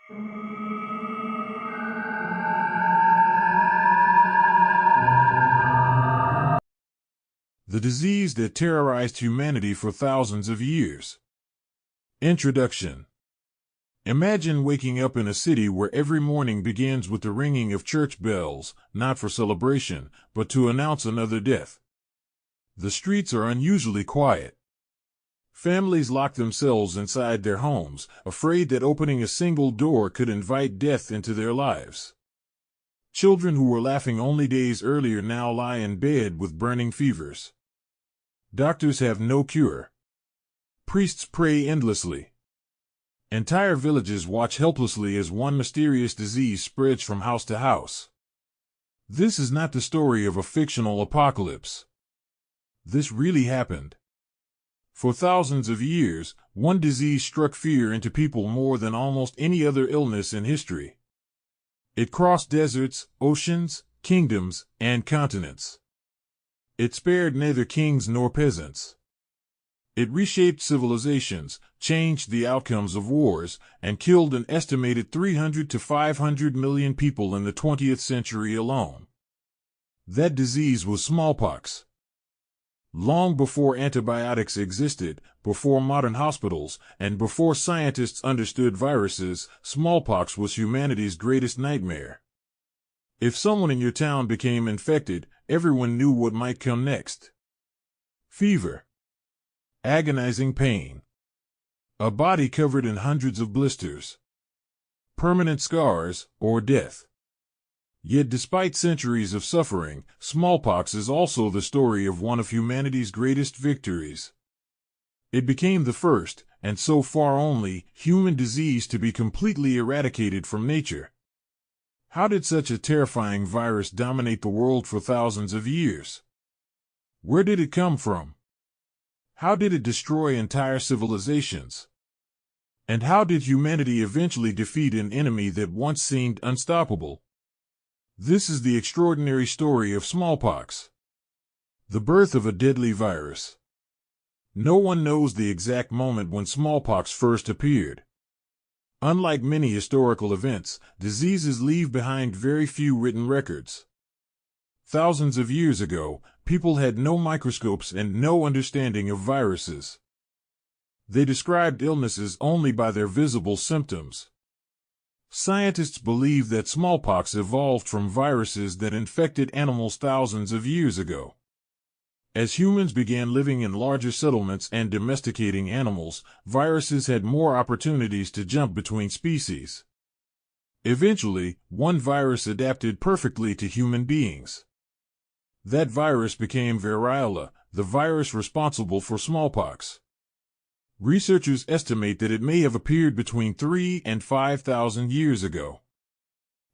The disease that terrorized humanity for thousands of years. Introduction. Imagine waking up in a city where every morning begins with the ringing of church bells, not for celebration, but to announce another death. The streets are unusually quiet. Families lock themselves inside their homes, afraid that opening a single door could invite death into their lives. Children who were laughing only days earlier now lie in bed with burning fevers. Doctors have no cure. Priests pray endlessly. Entire villages watch helplessly as one mysterious disease spreads from house to house. This is not the story of a fictional apocalypse. This really happened. For thousands of years, one disease struck fear into people more than almost any other illness in history. It crossed deserts, oceans, kingdoms, and continents. It spared neither kings nor peasants. It reshaped civilizations, changed the outcomes of wars, and killed an estimated 300 to 500 million people in the 20th century alone. That disease was smallpox. Long before antibiotics existed, before modern hospitals, and before scientists understood viruses, smallpox was humanity's greatest nightmare. If someone in your town became infected, everyone knew what might come next. Fever. Agonizing pain. A body covered in hundreds of blisters. Permanent scars, or death. Yet despite centuries of suffering, smallpox is also the story of one of humanity's greatest victories. It became the first, and so far only, human disease to be completely eradicated from nature. How did such a terrifying virus dominate the world for thousands of years? Where did it come from? How did it destroy entire civilizations? And how did humanity eventually defeat an enemy that once seemed unstoppable? This is the extraordinary story of smallpox. The birth of a deadly virus. No one knows the exact moment when smallpox first appeared. Unlike many historical events, diseases leave behind very few written records. Thousands of years ago, people had no microscopes and no understanding of viruses. They described illnesses only by their visible symptoms. Scientists believe that smallpox evolved from viruses that infected animals thousands of years ago. As humans began living in larger settlements and domesticating animals, viruses had more opportunities to jump between species. Eventually, one virus adapted perfectly to human beings. That virus became variola, the virus responsible for smallpox. Researchers estimate that it may have appeared between 3,000 and 5,000 years ago.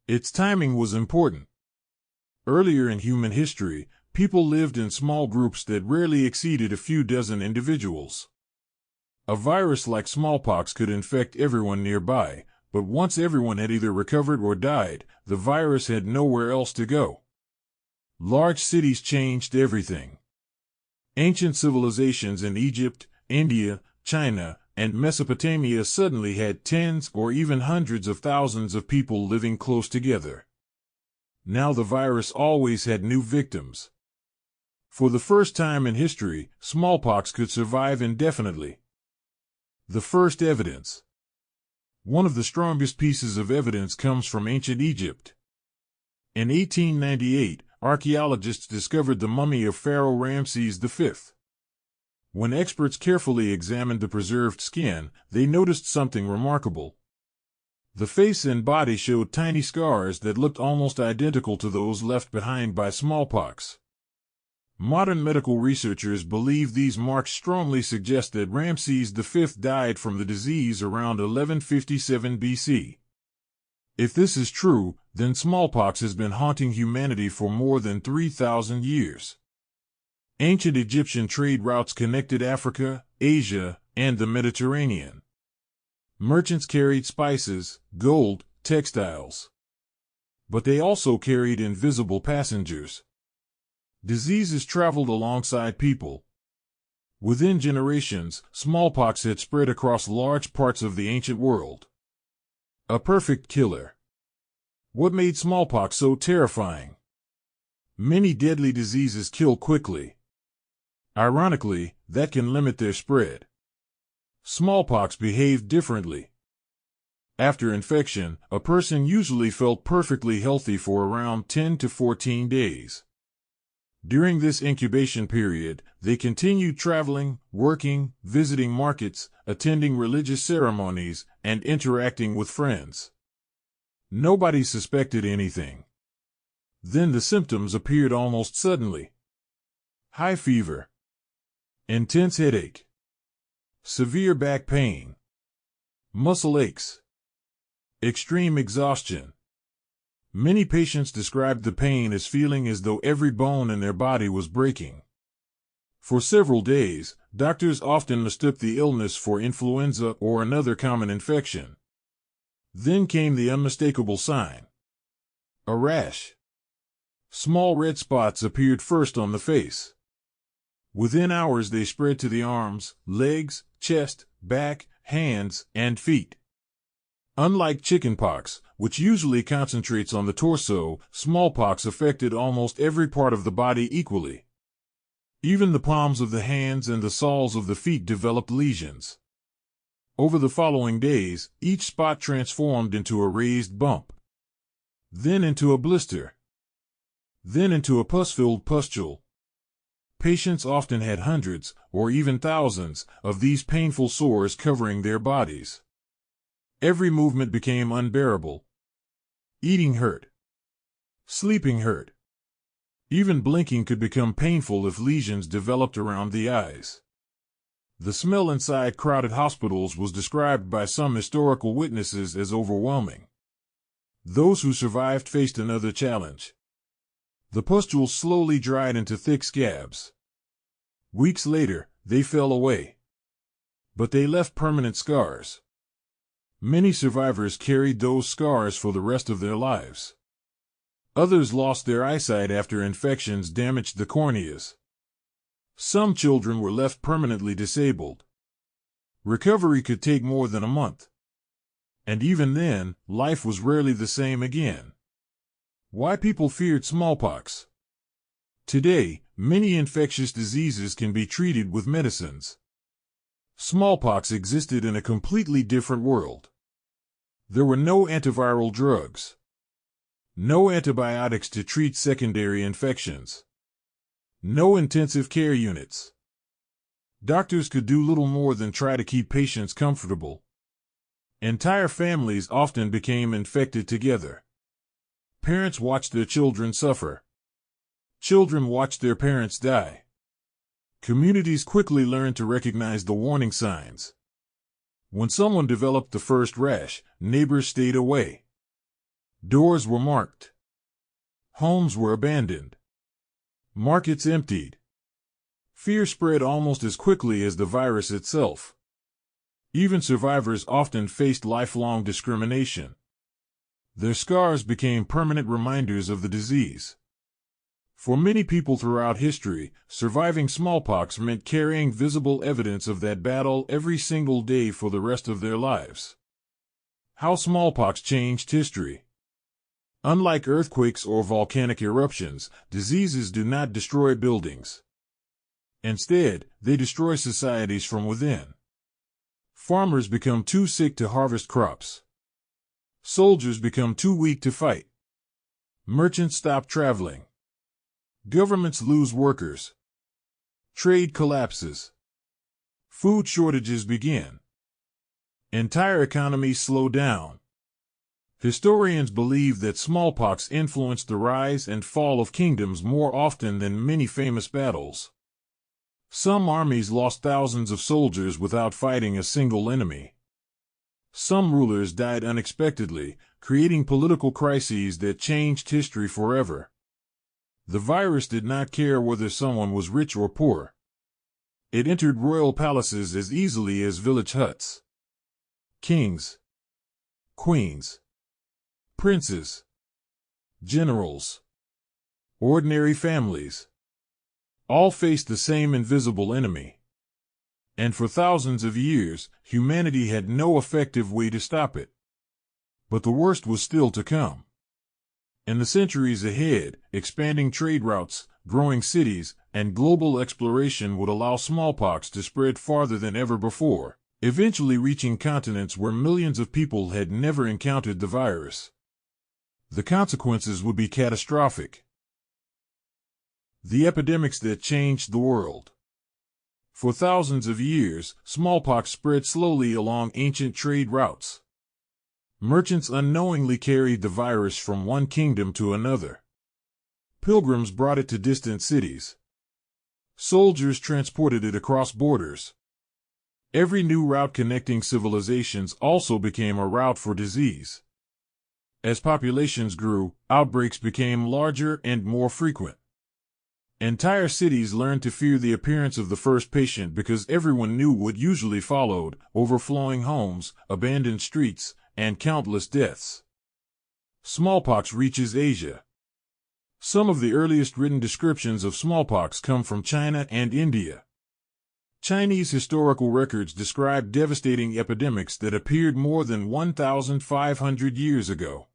Its timing was important. Earlier in human history, people lived in small groups that rarely exceeded a few dozen individuals. A virus like smallpox could infect everyone nearby, but once everyone had either recovered or died, the virus had nowhere else to go. Large cities changed everything. Ancient civilizations in Egypt, India, China, and Mesopotamia suddenly had tens or even hundreds of thousands of people living close together. Now the virus always had new victims. For the first time in history, smallpox could survive indefinitely. The first evidence. One of the strongest pieces of evidence comes from ancient Egypt. In 1898, archaeologists discovered the mummy of Pharaoh Ramses V. When experts carefully examined the preserved skin, they noticed something remarkable. The face and body showed tiny scars that looked almost identical to those left behind by smallpox. Modern medical researchers believe these marks strongly suggest that Ramses V died from the disease around 1157 BC. If this is true, then smallpox has been haunting humanity for more than 3,000 years. Ancient Egyptian trade routes connected Africa, Asia, and the Mediterranean. Merchants carried spices, gold, textiles. But they also carried invisible passengers. Diseases traveled alongside people. Within generations, smallpox had spread across large parts of the ancient world. A perfect killer. What made smallpox so terrifying? Many deadly diseases kill quickly. Ironically, that can limit their spread. Smallpox behaved differently. After infection, a person usually felt perfectly healthy for around 10 to 14 days. During this incubation period, they continued traveling, working, visiting markets, attending religious ceremonies, and interacting with friends. Nobody suspected anything. Then the symptoms appeared almost suddenly. High fever, intense headache, severe back pain, muscle aches, extreme exhaustion. Many patients described the pain as feeling as though every bone in their body was breaking. For several days, doctors often mistook the illness for influenza or another common infection. Then came the unmistakable sign. A rash. Small red spots appeared first on the face. Within hours they spread to the arms, legs, chest, back, hands, and feet. Unlike chickenpox, which usually concentrates on the torso, smallpox affected almost every part of the body equally. Even the palms of the hands and the soles of the feet developed lesions. Over the following days, each spot transformed into a raised bump, then into a blister, then into a pus-filled pustule. Patients often had hundreds, or even thousands, of these painful sores covering their bodies. Every movement became unbearable. Eating hurt. Sleeping hurt. Even blinking could become painful if lesions developed around the eyes. The smell inside crowded hospitals was described by some historical witnesses as overwhelming. Those who survived faced another challenge. The pustules slowly dried into thick scabs. Weeks later, they fell away. But they left permanent scars. Many survivors carried those scars for the rest of their lives. Others lost their eyesight after infections damaged the corneas. Some children were left permanently disabled. Recovery could take more than a month. And even then, life was rarely the same again. Why people feared smallpox? Today, many infectious diseases can be treated with medicines. Smallpox existed in a completely different world. There were no antiviral drugs. No antibiotics to treat secondary infections. No intensive care units. Doctors could do little more than try to keep patients comfortable. Entire families often became infected together. Parents watched their children suffer. Children watched their parents die. Communities quickly learned to recognize the warning signs. When someone developed the first rash, neighbors stayed away. Doors were marked. Homes were abandoned. Markets emptied. Fear spread almost as quickly as the virus itself. Even survivors often faced lifelong discrimination. Their scars became permanent reminders of the disease. For many people throughout history, surviving smallpox meant carrying visible evidence of that battle every single day for the rest of their lives. How smallpox changed history. Unlike earthquakes or volcanic eruptions, diseases do not destroy buildings. Instead, they destroy societies from within. Farmers become too sick to harvest crops. Soldiers become too weak to fight. Merchants stop traveling. Governments lose workers. Trade collapses. Food shortages begin. Entire economies slow down. Historians believe that smallpox influenced the rise and fall of kingdoms more often than many famous battles. Some armies lost thousands of soldiers without fighting a single enemy. Some rulers died unexpectedly, creating political crises that changed history forever. The virus did not care whether someone was rich or poor. It entered royal palaces as easily as village huts. Kings, queens, princes, generals, ordinary families, all faced the same invisible enemy. And for thousands of years, humanity had no effective way to stop it. But the worst was still to come. In the centuries ahead, expanding trade routes, growing cities, and global exploration would allow smallpox to spread farther than ever before, eventually reaching continents where millions of people had never encountered the virus. The consequences would be catastrophic. The epidemics that changed the world. For thousands of years, smallpox spread slowly along ancient trade routes. Merchants unknowingly carried the virus from one kingdom to another. Pilgrims brought it to distant cities. Soldiers transported it across borders. Every new route connecting civilizations also became a route for disease. As populations grew, outbreaks became larger and more frequent. Entire cities learned to fear the appearance of the first patient because everyone knew what usually followed: overflowing homes, abandoned streets, and countless deaths. Smallpox reaches Asia. Some of the earliest written descriptions of smallpox come from China and India. Chinese historical records describe devastating epidemics that appeared more than 1,500 years ago.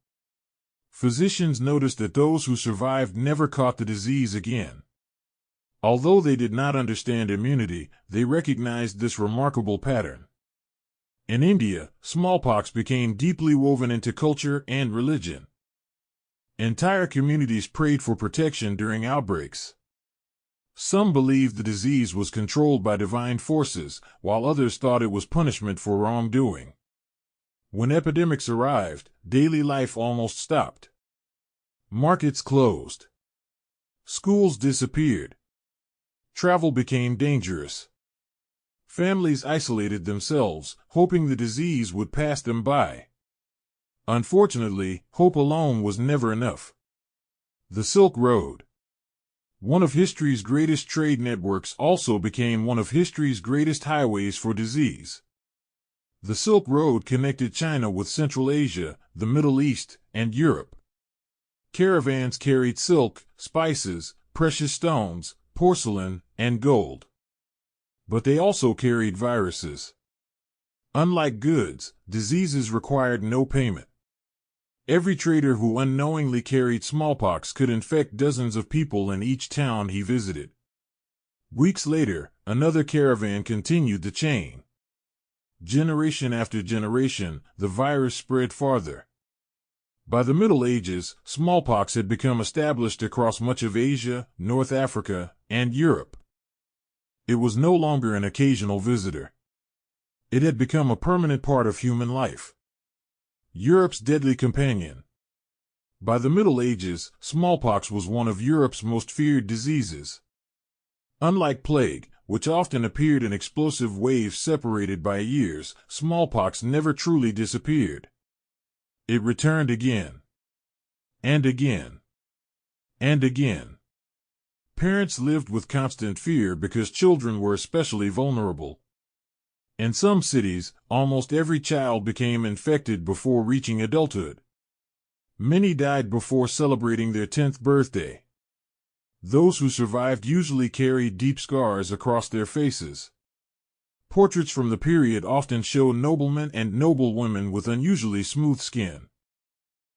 Physicians noticed that those who survived never caught the disease again. Although they did not understand immunity, they recognized this remarkable pattern. In India, smallpox became deeply woven into culture and religion. Entire communities prayed for protection during outbreaks. Some believed the disease was controlled by divine forces, while others thought it was punishment for wrongdoing. When epidemics arrived, daily life almost stopped. Markets closed. Schools disappeared. Travel became dangerous. Families isolated themselves, hoping the disease would pass them by. Unfortunately, hope alone was never enough. The Silk Road, one of history's greatest trade networks, also became one of history's greatest highways for disease. The Silk Road connected China with Central Asia, the Middle East, and Europe. Caravans carried silk, spices, precious stones, porcelain, and gold. But they also carried viruses. Unlike goods, diseases required no payment. Every trader who unknowingly carried smallpox could infect dozens of people in each town he visited. Weeks later, another caravan continued the chain. Generation after generation, the virus spread farther. By the Middle Ages, smallpox had become established across much of Asia, North Africa, and Europe. It was no longer an occasional visitor. It had become a permanent part of human life. Europe's deadly companion. By the Middle Ages, smallpox was one of Europe's most feared diseases. Unlike plague, which often appeared in explosive waves separated by years, smallpox never truly disappeared. It returned again. And again. And again. Parents lived with constant fear because children were especially vulnerable. In some cities, almost every child became infected before reaching adulthood. Many died before celebrating their 10th birthday. Those who survived usually carried deep scars across their faces. Portraits from the period often show noblemen and noblewomen with unusually smooth skin.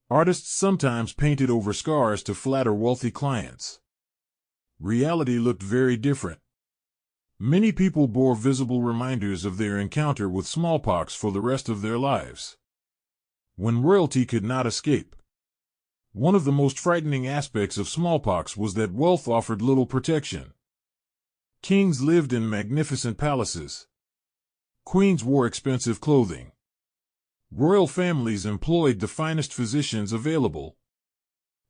Artists sometimes painted over scars to flatter wealthy clients. Reality looked very different. Many people bore visible reminders of their encounter with smallpox for the rest of their lives. When royalty could not escape. One of the most frightening aspects of smallpox was that wealth offered little protection. Kings lived in magnificent palaces. Queens wore expensive clothing. Royal families employed the finest physicians available.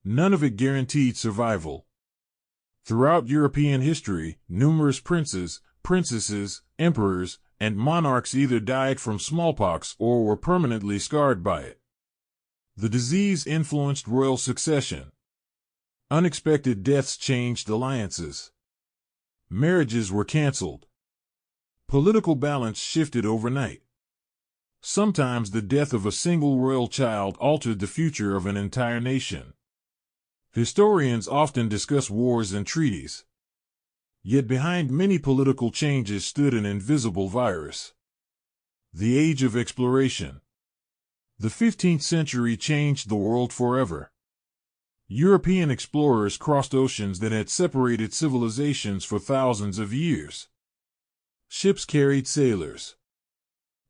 None of it guaranteed survival. Throughout European history, numerous princes, princesses, emperors, and monarchs either died from smallpox or were permanently scarred by it. The disease influenced royal succession. Unexpected deaths changed alliances. Marriages were canceled. Political balance shifted overnight. Sometimes the death of a single royal child altered the future of an entire nation. Historians often discuss wars and treaties. Yet behind many political changes stood an invisible virus. The Age of Exploration. The 15th century changed the world forever. European explorers crossed oceans that had separated civilizations for thousands of years. Ships carried sailors,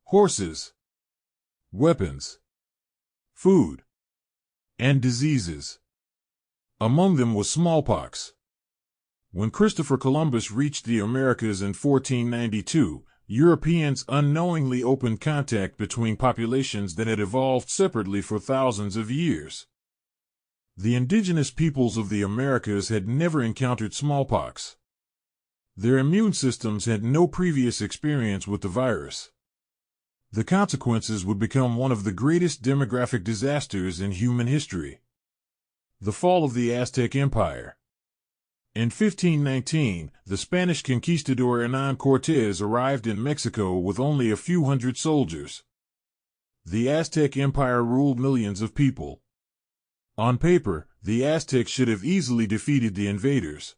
horses, weapons, food, and diseases. Among them was smallpox. When Christopher Columbus reached the Americas in 1492, Europeans unknowingly opened contact between populations that had evolved separately for thousands of years. The indigenous peoples of the Americas had never encountered smallpox. Their immune systems had no previous experience with the virus. The consequences would become one of the greatest demographic disasters in human history. The fall of the Aztec Empire. In 1519, the Spanish conquistador Hernán Cortés arrived in Mexico with only a few hundred soldiers. The Aztec Empire ruled millions of people. On paper, the Aztecs should have easily defeated the invaders.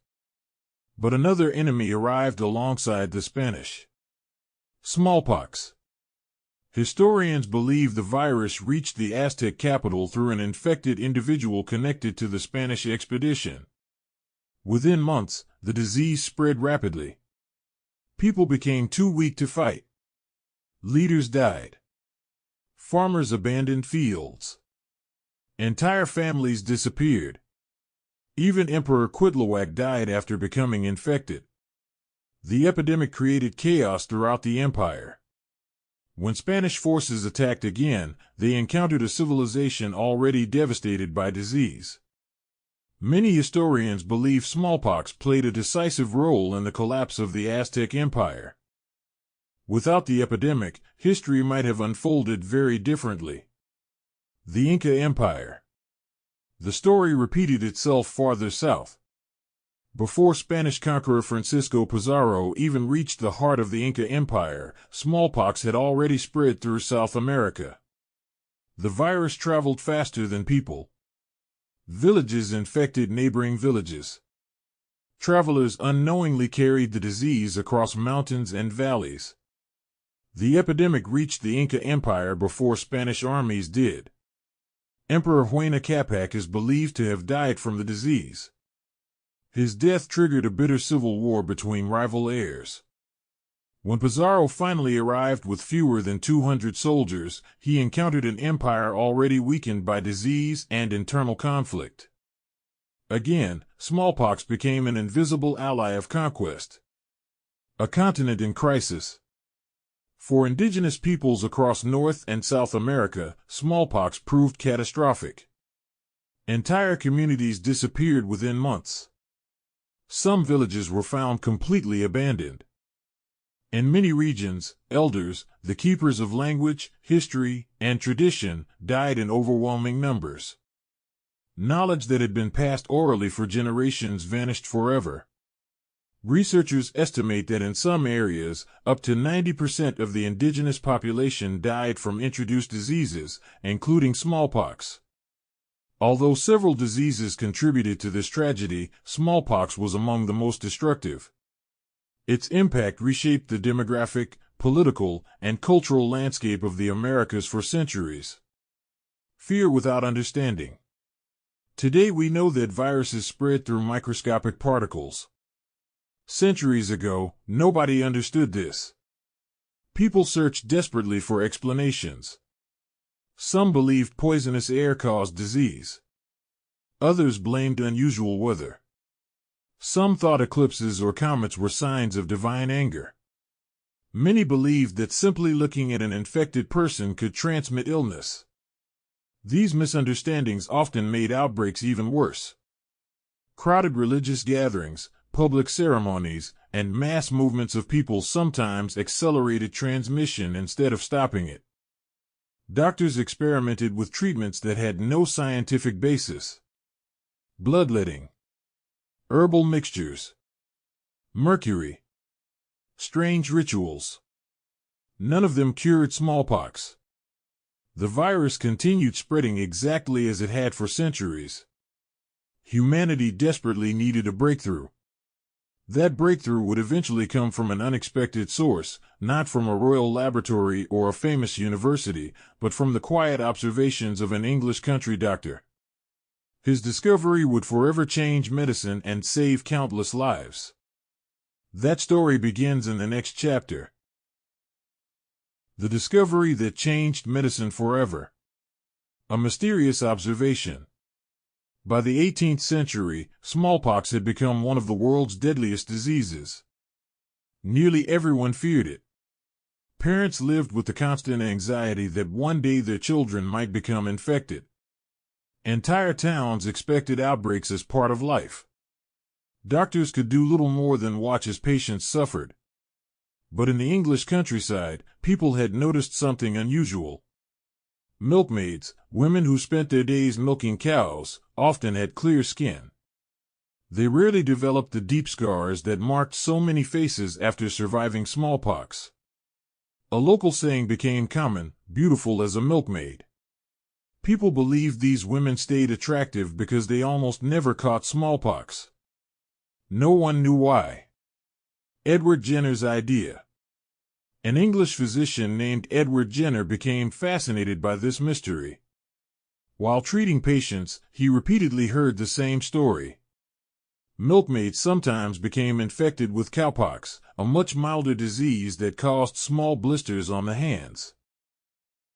But another enemy arrived alongside the Spanish. Smallpox. Historians believe the virus reached the Aztec capital through an infected individual connected to the Spanish expedition. Within months, the disease spread rapidly. People became too weak to fight. Leaders died. Farmers abandoned fields. Entire families disappeared. Even Emperor Cuitlahuac died after becoming infected. The epidemic created chaos throughout the empire. When Spanish forces attacked again, they encountered a civilization already devastated by disease. Many historians believe smallpox played a decisive role in the collapse of the Aztec Empire. Without the epidemic, history might have unfolded very differently. The Inca Empire. The story repeated itself farther south. Before Spanish conqueror Francisco Pizarro even reached the heart of the Inca Empire, smallpox had already spread through South America. The virus traveled faster than people. Villages infected neighboring villages. Travelers unknowingly carried the disease across mountains and valleys. The epidemic reached the Inca Empire before Spanish armies did. Emperor Huayna Capac is believed to have died from the disease. His death triggered a bitter civil war between rival heirs. When Pizarro finally arrived with fewer than 200 soldiers, he encountered an empire already weakened by disease and internal conflict. Again, smallpox became an invisible ally of conquest. A continent in crisis. For indigenous peoples across North and South America, smallpox proved catastrophic. Entire communities disappeared within months. Some villages were found completely abandoned. In many regions, elders, the keepers of language, history, and tradition, died in overwhelming numbers. Knowledge that had been passed orally for generations vanished forever. Researchers estimate that in some areas, up to 90% of the indigenous population died from introduced diseases, including smallpox. Although several diseases contributed to this tragedy, smallpox was among the most destructive. Its impact reshaped the demographic, political, and cultural landscape of the Americas for centuries. Fear without understanding. Today we know that viruses spread through microscopic particles. Centuries ago, nobody understood this. People searched desperately for explanations. Some believed poisonous air caused disease. Others blamed unusual weather. Some thought eclipses or comets were signs of divine anger. Many believed that simply looking at an infected person could transmit illness. These misunderstandings often made outbreaks even worse. Crowded religious gatherings, public ceremonies, and mass movements of people sometimes accelerated transmission instead of stopping it. Doctors experimented with treatments that had no scientific basis. Bloodletting, herbal mixtures, mercury, strange rituals. None of them cured smallpox. The virus continued spreading exactly as it had for centuries. Humanity desperately needed a breakthrough. That breakthrough would eventually come from an unexpected source, not from a royal laboratory or a famous university, but from the quiet observations of an English country doctor. His discovery would forever change medicine and save countless lives. That story begins in the next chapter. The discovery that changed medicine forever. A mysterious observation. By the 18th century, smallpox had become one of the world's deadliest diseases. Nearly everyone feared it. Parents lived with the constant anxiety that one day their children might become infected. Entire towns expected outbreaks as part of life. Doctors could do little more than watch as patients suffered. But in the English countryside, people had noticed something unusual. Milkmaids, women who spent their days milking cows, often had clear skin. They rarely developed the deep scars that marked so many faces after surviving smallpox. A local saying became common, "beautiful as a milkmaid." People believed these women stayed attractive because they almost never caught smallpox. No one knew why. Edward Jenner's idea. An English physician named Edward Jenner became fascinated by this mystery. While treating patients, he repeatedly heard the same story. Milkmaids sometimes became infected with cowpox, a much milder disease that caused small blisters on the hands.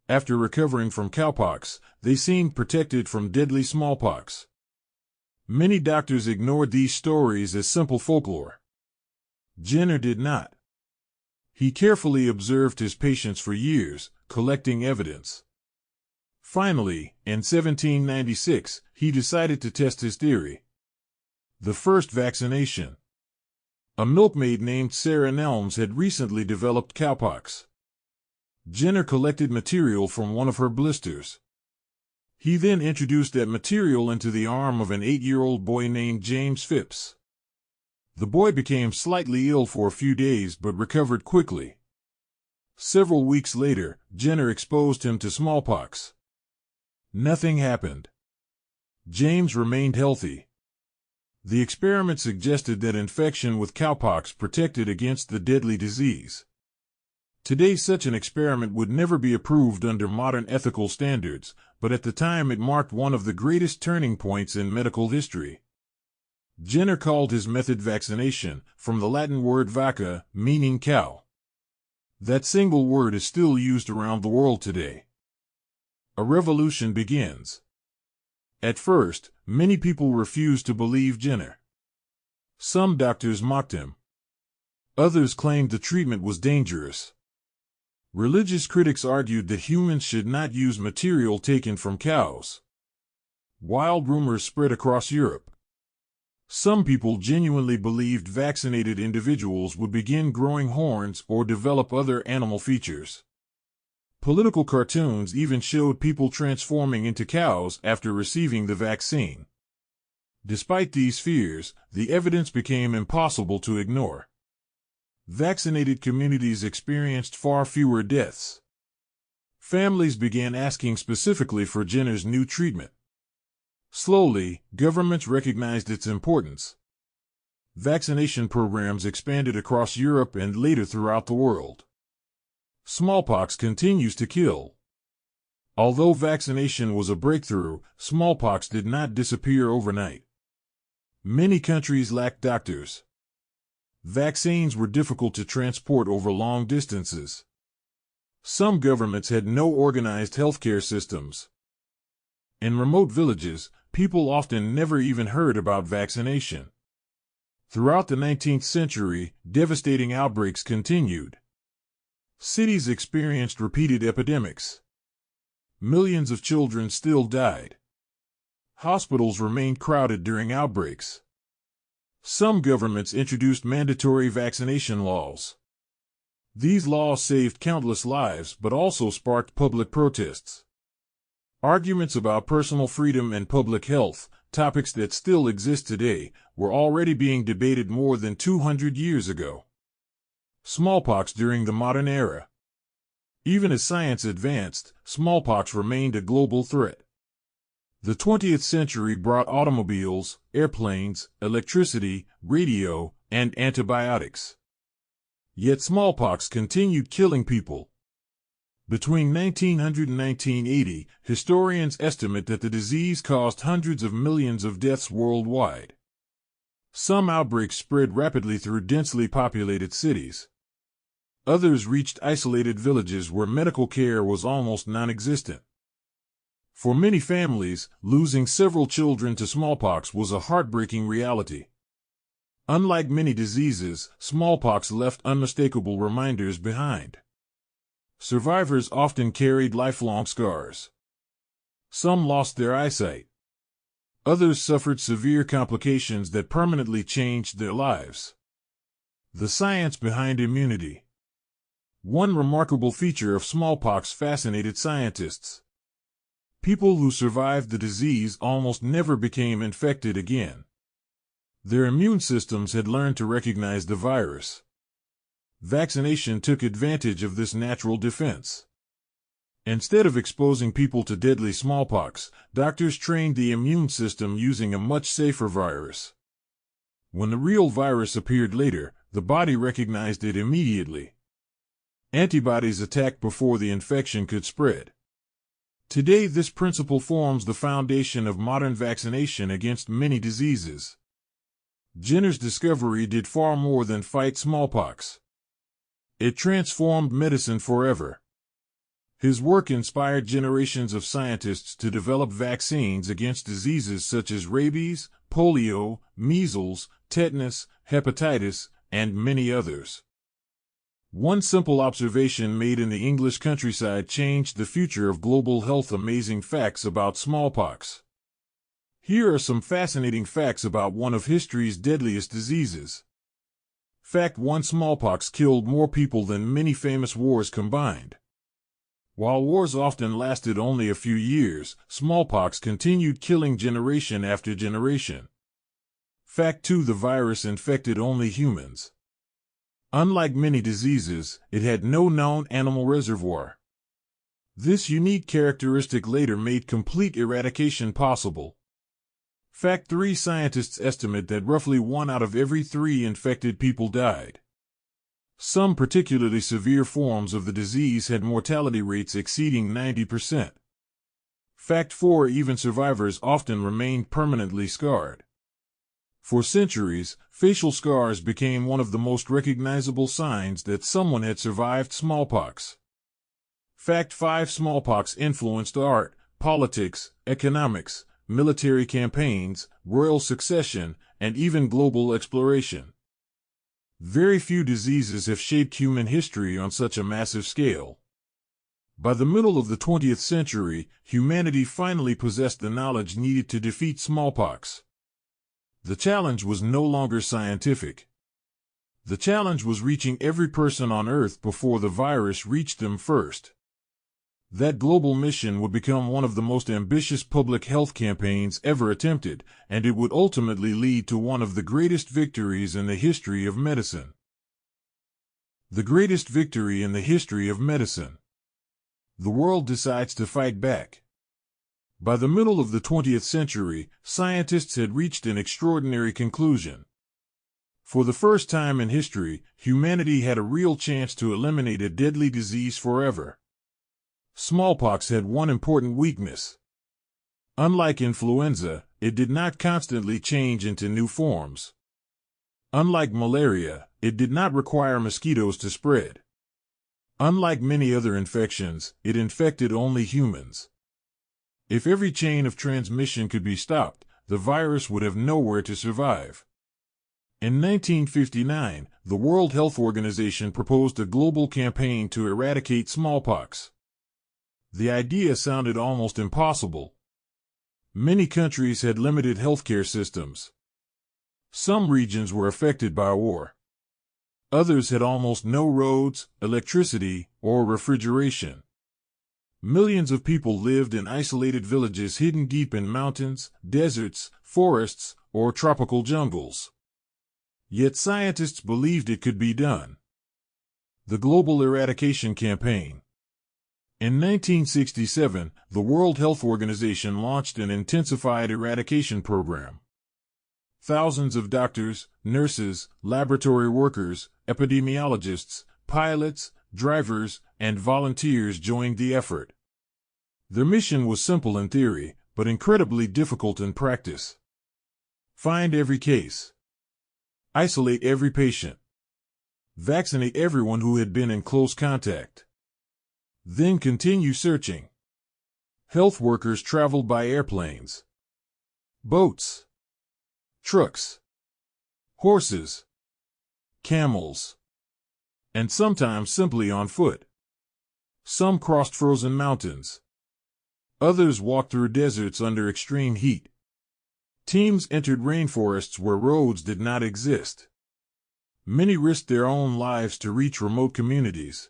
After recovering from cowpox, they seemed protected from deadly smallpox. Many doctors ignored these stories as simple folklore. Jenner did not. He carefully observed his patients for years, collecting evidence. Finally, in 1796, he decided to test his theory. The first vaccination. A milkmaid named Sarah Nelms had recently developed cowpox. Jenner collected material from one of her blisters. He then introduced that material into the arm of an 8-year-old boy named James Phipps. The boy became slightly ill for a few days but recovered quickly. Several weeks later, Jenner exposed him to smallpox. Nothing happened. James remained healthy. The experiment suggested that infection with cowpox protected against the deadly disease. Today, such an experiment would never be approved under modern ethical standards, but at the time it marked one of the greatest turning points in medical history. Jenner called his method vaccination, from the Latin word vacca, meaning cow. That single word is still used around the world today. A revolution begins. At first, many people refused to believe Jenner. Some doctors mocked him. Others claimed the treatment was dangerous. Religious critics argued that humans should not use material taken from cows. Wild rumors spread across Europe. Some people genuinely believed vaccinated individuals would begin growing horns or develop other animal features. Political cartoons even showed people transforming into cows after receiving the vaccine. Despite these fears, the evidence became impossible to ignore. Vaccinated communities experienced far fewer deaths. Families began asking specifically for Jenner's new treatment. Slowly, governments recognized its importance. Vaccination programs expanded across Europe and later throughout the world. Smallpox continues to kill. Although vaccination was a breakthrough, smallpox did not disappear overnight. Many countries lacked doctors. Vaccines were difficult to transport over long distances. Some governments had no organized healthcare systems. In remote villages, people often never even heard about vaccination. Throughout the 19th century, devastating outbreaks continued. Cities experienced repeated epidemics. Millions of children still died. Hospitals remained crowded during outbreaks. Some governments introduced mandatory vaccination laws. These laws saved countless lives but also sparked public protests. Arguments about personal freedom and public health, topics that still exist today, were already being debated more than 200 years ago. Smallpox during the modern era. Even as science advanced, smallpox remained a global threat. The 20th century brought automobiles, airplanes, electricity, radio, and antibiotics. Yet smallpox continued killing people. Between 1900 and 1980, historians estimate that the disease caused hundreds of millions of deaths worldwide. Some outbreaks spread rapidly through densely populated cities. Others reached isolated villages where medical care was almost non-existent. For many families, losing several children to smallpox was a heartbreaking reality. Unlike many diseases, smallpox left unmistakable reminders behind. Survivors often carried lifelong scars. Some lost their eyesight. Others suffered severe complications that permanently changed their lives. The science behind immunity. One remarkable feature of smallpox fascinated scientists. People who survived the disease almost never became infected again. Their immune systems had learned to recognize the virus. Vaccination took advantage of this natural defense. Instead of exposing people to deadly smallpox, doctors trained the immune system using a much safer virus. When the real virus appeared later, the body recognized it immediately. Antibodies attacked before the infection could spread. Today, this principle forms the foundation of modern vaccination against many diseases. Jenner's discovery did far more than fight smallpox. It transformed medicine forever. His work inspired generations of scientists to develop vaccines against diseases such as rabies, polio, measles, tetanus, hepatitis, and many others. One simple observation made in the English countryside changed the future of global health. Amazing facts about smallpox. Here are some fascinating facts about one of history's deadliest diseases. Fact 1: Smallpox killed more people than many famous wars combined. While wars often lasted only a few years, smallpox continued killing generation after generation. Fact 2: The virus infected only humans. Unlike many diseases, it had no known animal reservoir. This unique characteristic later made complete eradication possible. Fact 3: Scientists estimate that roughly 1 out of every 3 infected people died. Some particularly severe forms of the disease had mortality rates exceeding 90%. Fact 4: Even survivors often remained permanently scarred. For centuries, facial scars became one of the most recognizable signs that someone had survived smallpox. Fact 5: Smallpox influenced art, politics, economics, military campaigns, royal succession, and even global exploration. Very few diseases have shaped human history on such a massive scale. By the middle of the 20th century, humanity finally possessed the knowledge needed to defeat smallpox. The challenge was no longer scientific. The challenge was reaching every person on Earth before the virus reached them first. That global mission would become one of the most ambitious public health campaigns ever attempted, and it would ultimately lead to one of the greatest victories in the history of medicine. The greatest victory in the history of medicine. The world decides to fight back. By the middle of the 20th century, scientists had reached an extraordinary conclusion. For the first time in history, humanity had a real chance to eliminate a deadly disease forever. Smallpox had one important weakness. Unlike influenza, it did not constantly change into new forms. Unlike malaria, it did not require mosquitoes to spread. Unlike many other infections, it infected only humans. If every chain of transmission could be stopped, the virus would have nowhere to survive. In 1959, the World Health Organization proposed a global campaign to eradicate smallpox. The idea sounded almost impossible. Many countries had limited healthcare systems. Some regions were affected by war. Others had almost no roads, electricity, or refrigeration. Millions of people lived in isolated villages hidden deep in mountains, deserts, forests, or tropical jungles. Yet scientists believed it could be done. The Global Eradication Campaign. In 1967, the World Health Organization launched an intensified eradication program. Thousands of doctors, nurses, laboratory workers, epidemiologists, pilots, drivers, and volunteers joined the effort. Their mission was simple in theory, but incredibly difficult in practice. Find every case. Isolate every patient. Vaccinate everyone who had been in close contact. Then continue searching. Health workers traveled by airplanes, boats, trucks, horses, camels, and sometimes simply on foot. Some crossed frozen mountains. Others walked through deserts under extreme heat. Teams entered rainforests where roads did not exist. Many risked their own lives to reach remote communities.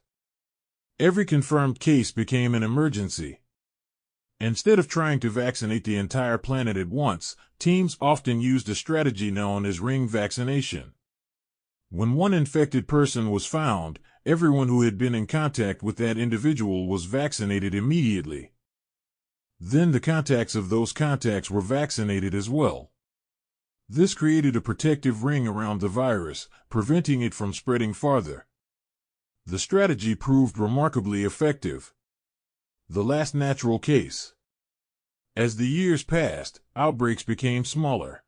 Every confirmed case became an emergency. Instead of trying to vaccinate the entire planet at once, teams often used a strategy known as ring vaccination. When one infected person was found, everyone who had been in contact with that individual was vaccinated immediately. Then the contacts of those contacts were vaccinated as well. This created a protective ring around the virus, preventing it from spreading farther. The strategy proved remarkably effective. The last natural case. As the years passed, outbreaks became smaller.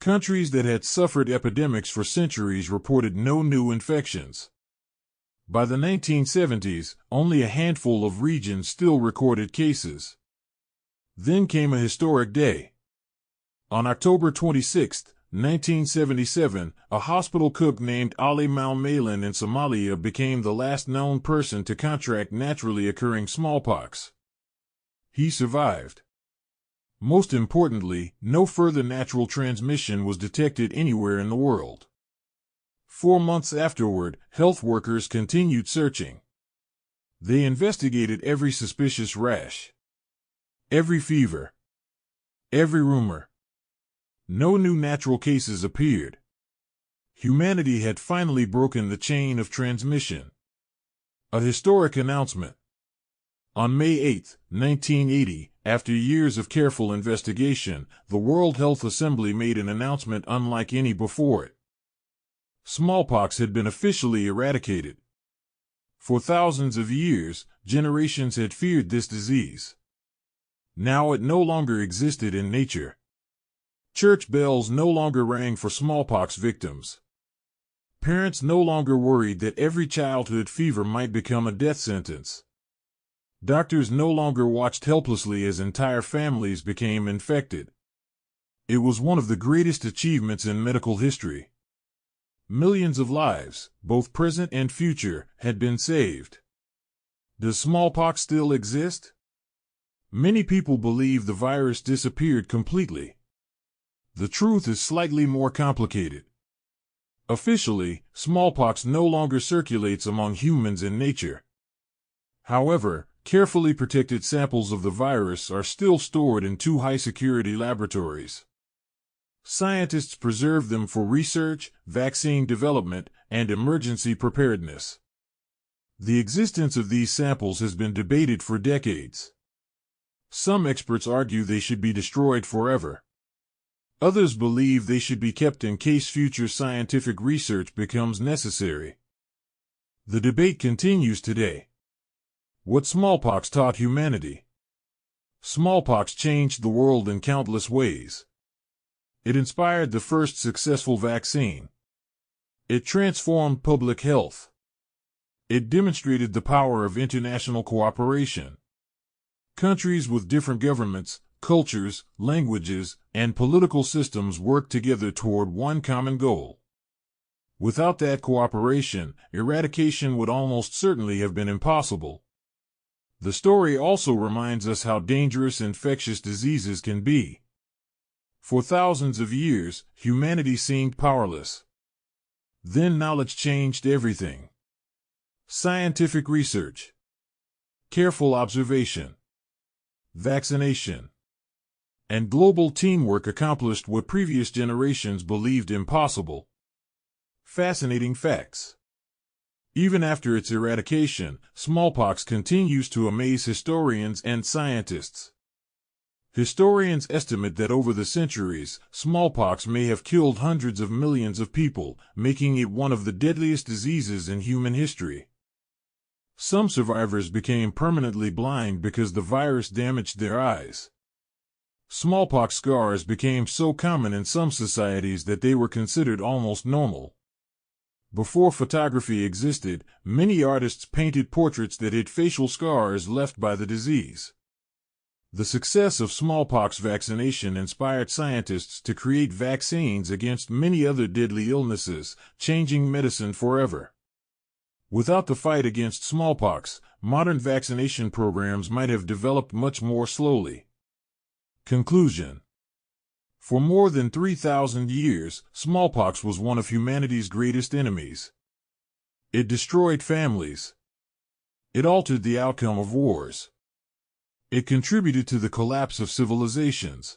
Countries that had suffered epidemics for centuries reported no new infections. By the 1970s, only a handful of regions still recorded cases. Then came a historic day. On October 26, 1977, a hospital cook named Ali Malmalan in Somalia became the last known person to contract naturally occurring smallpox. He survived. Most importantly, no further natural transmission was detected anywhere in the world. 4 months afterward, health workers continued searching. They investigated every suspicious rash, every fever, every rumor. No new natural cases appeared. Humanity had finally broken the chain of transmission. A historic announcement. On May 8, 1980, after years of careful investigation, the World Health Assembly made an announcement unlike any before it. Smallpox had been officially eradicated. For thousands of years, generations had feared this disease. Now it no longer existed in nature. Church bells no longer rang for smallpox victims. Parents no longer worried that every childhood fever might become a death sentence. Doctors no longer watched helplessly as entire families became infected. It was one of the greatest achievements in medical history. Millions of lives, both present and future, had been saved. Does smallpox still exist? Many people believe the virus disappeared completely. The truth is slightly more complicated. Officially, smallpox no longer circulates among humans in nature. However, carefully protected samples of the virus are still stored in 2 high-security laboratories. Scientists preserve them for research, vaccine development, and emergency preparedness. The existence of these samples has been debated for decades. Some experts argue they should be destroyed forever. Others believe they should be kept in case future scientific research becomes necessary. The debate continues today. What smallpox taught humanity? Smallpox changed the world in countless ways. It inspired the first successful vaccine. It transformed public health. It demonstrated the power of international cooperation. Countries with different governments, cultures, languages, and political systems work together toward one common goal. Without that cooperation, eradication would almost certainly have been impossible. The story also reminds us how dangerous infectious diseases can be. For thousands of years, humanity seemed powerless. Then knowledge changed everything. Scientific research, careful observation, vaccination, and global teamwork accomplished what previous generations believed impossible. Fascinating facts. Even after its eradication, smallpox continues to amaze historians and scientists. Historians estimate that over the centuries, smallpox may have killed hundreds of millions of people, making it one of the deadliest diseases in human history. Some survivors became permanently blind because the virus damaged their eyes. Smallpox scars became so common in some societies that they were considered almost normal. Before photography existed, many artists painted portraits that hid facial scars left by the disease. The success of smallpox vaccination inspired scientists to create vaccines against many other deadly illnesses, changing medicine forever. Without the fight against smallpox, modern vaccination programs might have developed much more slowly. Conclusion. For more than 3,000 years, smallpox was one of humanity's greatest enemies. It destroyed families. It altered the outcome of wars. It contributed to the collapse of civilizations.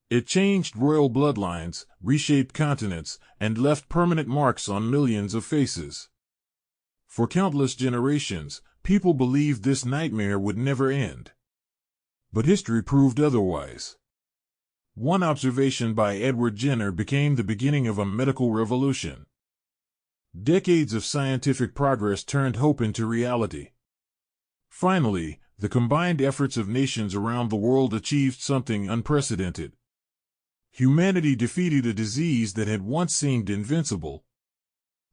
It changed royal bloodlines, reshaped continents, and left permanent marks on millions of faces. For countless generations, people believed this nightmare would never end. But history proved otherwise. One observation by Edward Jenner became the beginning of a medical revolution. Decades of scientific progress turned hope into reality. Finally, the combined efforts of nations around the world achieved something unprecedented. Humanity defeated a disease that had once seemed invincible.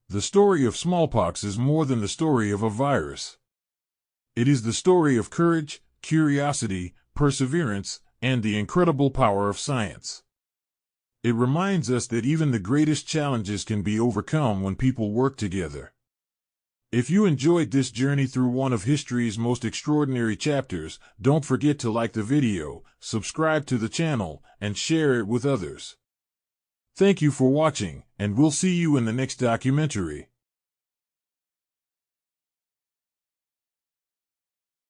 The story of smallpox is more than the story of a virus. It is the story of courage, curiosity, perseverance, and the incredible power of science. It reminds us that even the greatest challenges can be overcome when people work together. If you enjoyed this journey through one of history's most extraordinary chapters, don't forget to like the video, subscribe to the channel, and share it with others. Thank you for watching, and we'll see you in the next documentary.